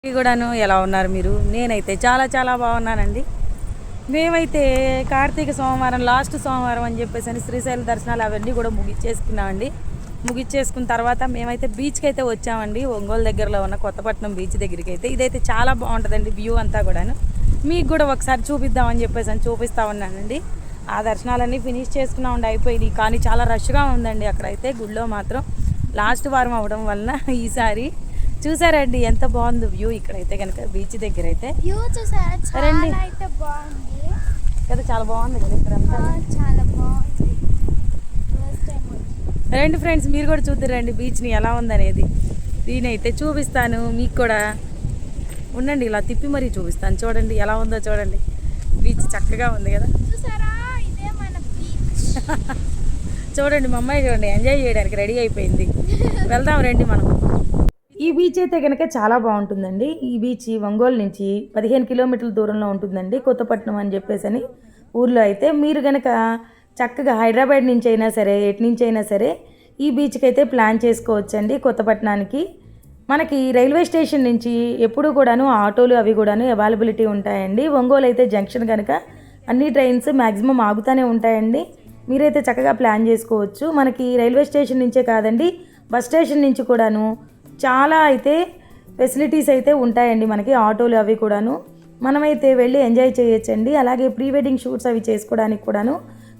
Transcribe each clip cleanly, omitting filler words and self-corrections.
కూడాను ఎలా ఉన్నారు మీరు? నేనైతే చాలా చాలా బాగున్నానండి. మేమైతే కార్తీక సోమవారం లాస్ట్ సోమవారం అని చెప్పేసి శ్రీశైలం దర్శనాలు అవన్నీ కూడా ముగిచ్చేసుకున్నామండి. ముగిచ్చేసుకున్న తర్వాత మేమైతే బీచ్కి అయితే వచ్చామండి. ఒంగోలు దగ్గరలో ఉన్న కొత్తపట్నం బీచ్ దగ్గరికి అయితే. ఇదైతే చాలా బాగుంటుందండి వ్యూ అంతా కూడాను. మీకు కూడా ఒకసారి చూపిద్దామని చెప్పేసి చూపిస్తూ ఉన్నానండి. ఆ దర్శనాలన్నీ ఫినిష్ చేసుకున్నామండి, అయిపోయినాయి. కానీ చాలా రష్గా ఉందండి అక్కడైతే గుడిలో మాత్రం. లాస్ట్ వారం అవ్వడం వలన ఈసారి చూసారండి ఎంత బాగుంది వ్యూ ఇక్కడైతే కనుక బీచ్ దగ్గర అయితే. రండి కదా, చాలా బాగుంది కదా ఇక్కడ రండి ఫ్రెండ్స్, మీరు కూడా చూద్దరండి బీచ్ని ఎలా ఉందనేది. దీనైతే చూపిస్తాను మీకు కూడా. ఉండండి, ఇలా తిప్పి మరీ చూపిస్తాను. చూడండి ఎలా ఉందో చూడండి. బీచ్ చక్కగా ఉంది కదా. చూడండి మా అమ్మాయి చూడండి, ఎంజాయ్ చేయడానికి రెడీ అయిపోయింది. వెళ్దాం రండి మనం. ఈ బీచ్ అయితే కనుక చాలా బాగుంటుందండి. ఈ బీచ్ ఒంగోలు నుంచి 15 కిలోమీటర్ల దూరంలో ఉంటుందండి. కొత్తపట్నం అని చెప్పేసి ఊర్లో అయితే మీరు కనుక చక్కగా హైదరాబాద్ నుంచి అయినా సరే, ఎటు నుంచి అయినా సరే ఈ బీచ్కి అయితే ప్లాన్ చేసుకోవచ్చండి. కొత్తపట్నానికి మనకి రైల్వే స్టేషన్ నుంచి ఎప్పుడు కూడాను ఆటోలు అవి కూడాను అవైలబిలిటీ ఉంటాయండి. ఒంగోలు అయితే జంక్షన్ కనుక అన్ని ట్రైన్స్ మ్యాక్సిమం ఆగుతూనే ఉంటాయండి. మీరైతే చక్కగా ప్లాన్ చేసుకోవచ్చు. మనకి రైల్వే స్టేషన్ నుంచే కాదండి, బస్ స్టేషన్ నుంచి కూడాను చాలా అయితే ఫెసిలిటీస్ అయితే ఉంటాయండి మనకి, ఆటోలు అవి కూడాను. మనమైతే వెళ్ళి ఎంజాయ్ చేయొచ్చండి. అలాగే ప్రీ వెడ్డింగ్ షూట్స్ అవి చేసుకోవడానికి కూడాను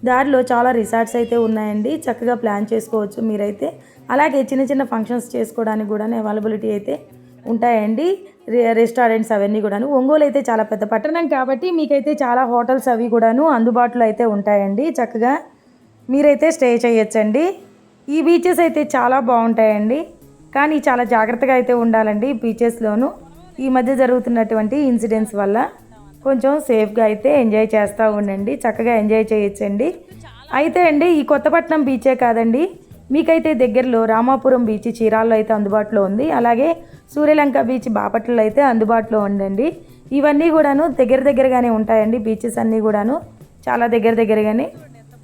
దారిలో చాలా రిసార్ట్స్ అయితే ఉన్నాయండి. చక్కగా ప్లాన్ చేసుకోవచ్చు మీరైతే. అలాగే చిన్న చిన్న ఫంక్షన్స్ చేసుకోవడానికి కూడా అవైలబిలిటీ అయితే ఉంటాయండి. రెస్టారెంట్స్ అవన్నీ కూడాను. ఒంగోలు అయితే చాలా పెద్ద పట్టణం కాబట్టి మీకైతే చాలా హోటల్స్ అవి కూడాను అందుబాటులో అయితే ఉంటాయండి. చక్కగా మీరైతే స్టే చేయొచ్చండి. ఈ బీచెస్ అయితే చాలా బాగుంటాయండి. కానీ చాలా జాగ్రత్తగా అయితే ఉండాలండి బీచెస్లోను. ఈ మధ్య జరుగుతున్నటువంటి ఇన్సిడెంట్స్ వల్ల కొంచెం సేఫ్గా అయితే ఎంజాయ్ చేస్తూ ఉండండి. చక్కగా ఎంజాయ్ చేయొచ్చండి. అయితే అండి ఈ కొత్తపట్నం బీచే కాదండి, మీకైతే దగ్గరలో రామాపురం బీచ్ చీరాల్లో అయితే అందుబాటులో ఉంది. అలాగే సూర్యలంక బీచ్ బాపట్లలో అయితే అందుబాటులో ఉందండి. ఇవన్నీ కూడాను దగ్గరగానే ఉంటాయండి. బీచెస్ అన్నీ కూడాను చాలా దగ్గరగానే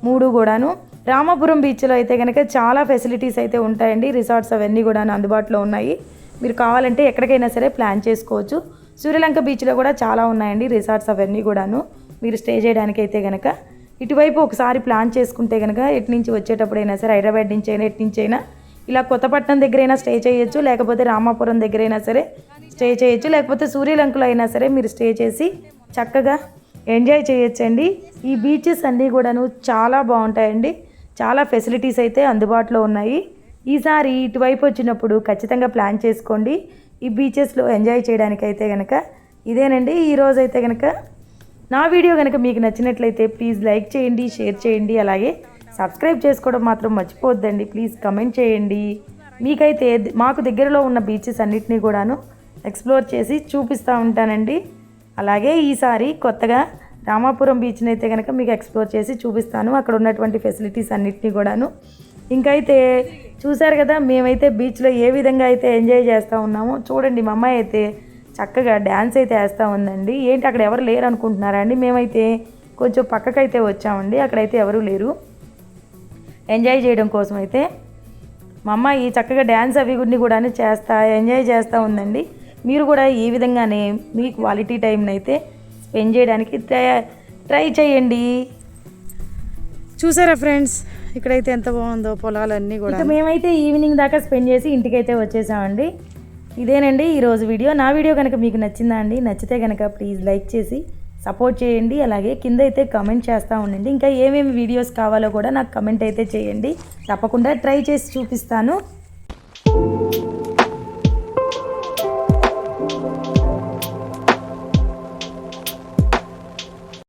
3 కూడాను. రామాపురం బీచ్లో అయితే కనుక చాలా ఫెసిలిటీస్ అయితే ఉంటాయండి. రిసార్ట్స్ అవన్నీ కూడా అందుబాటులో ఉన్నాయి. మీరు కావాలంటే ఎక్కడికైనా సరే ప్లాన్ చేసుకోవచ్చు. సూర్యలంక బీచ్లో కూడా చాలా ఉన్నాయండి రిసార్ట్స్ అవన్నీ కూడాను మీరు స్టే చేయడానికి అయితే కనుక. ఇటువైపు ఒకసారి ప్లాన్ చేసుకుంటే కనుక ఎటు నుంచి వచ్చేటప్పుడైనా సరే, హైదరాబాద్ నుంచి అయినా ఎటు నుంచి అయినా ఇలా కొత్తపట్నం దగ్గరైనా స్టే చేయొచ్చు, లేకపోతే రామాపురం దగ్గరైనా సరే స్టే చేయొచ్చు, లేకపోతే సూర్యలంకలో అయినా సరే మీరు స్టే చేసి చక్కగా ఎంజాయ్ చేయొచ్చండి. ఈ బీచెస్ అన్నీ కూడాను చాలా బాగుంటాయండి. చాలా ఫెసిలిటీస్ అయితే అందుబాటులో ఉన్నాయి. ఈసారి ఇటువైపు వచ్చినప్పుడు ఖచ్చితంగా ప్లాన్ చేసుకోండి ఈ బీచెస్లో ఎంజాయ్ చేయడానికి అయితే కనుక. ఇదేనండి ఈరోజు అయితే కనుక నా వీడియో కనుక మీకు నచ్చినట్లయితే ప్లీజ్ లైక్ చేయండి, షేర్ చేయండి, అలాగే సబ్స్క్రైబ్ చేసుకోవడం మాత్రం మర్చిపోవద్దండి. ప్లీజ్ కమెంట్ చేయండి. మీకైతే మాకు దగ్గరలో ఉన్న బీచెస్ అన్నిటినీ కూడాను ఎక్స్ప్లోర్ చేసి చూపిస్తూ ఉంటానండి. అలాగే ఈసారి కొత్తగా రామాపురం బీచ్ని అయితే కనుక మీకు ఎక్స్ప్లోర్ చేసి చూపిస్తాను, అక్కడ ఉన్నటువంటి ఫెసిలిటీస్ అన్నిటినీ కూడాను. ఇంకైతే చూసారు కదా మేమైతే బీచ్లో ఏ విధంగా అయితే ఎంజాయ్ చేస్తూ ఉన్నామో చూడండి. మా అమ్మాయి అయితే చక్కగా డ్యాన్స్ అయితే వేస్తూ ఉందండి. ఏంటి అక్కడ ఎవరు లేరు అనుకుంటున్నారా అండి? మేమైతే కొంచెం పక్కకైతే వచ్చామండి, అక్కడైతే ఎవరు లేరు. ఎంజాయ్ చేయడం కోసం అయితే మా అమ్మాయి చక్కగా డ్యాన్స్ అవి గుడిని కూడా ఎంజాయ్ చేస్తూ ఉందండి. మీరు కూడా ఈ విధంగానే మీ క్వాలిటీ టైంని అయితే స్పెండ్ చేయడానికి ట్రై చేయండి. చూసారా ఫ్రెండ్స్, ఇక్కడైతే ఎంత బాగుందో పొలాలన్నీ కూడా. మేమైతే ఈవినింగ్ దాకా స్పెండ్ చేసి ఇంటికైతే వచ్చేసామండి. ఇదేనండి ఈరోజు వీడియో. నా వీడియో కనుక మీకు నచ్చిందా అండి? నచ్చితే కనుక ప్లీజ్ లైక్ చేసి సపోర్ట్ చేయండి. అలాగే కింద అయితే కమెంట్ చేస్తూ ఉండండి. ఇంకా ఏమేమి వీడియోస్ కావాలో కూడా నాకు కమెంట్ అయితే చేయండి. తప్పకుండా ట్రై చేసి చూపిస్తాను.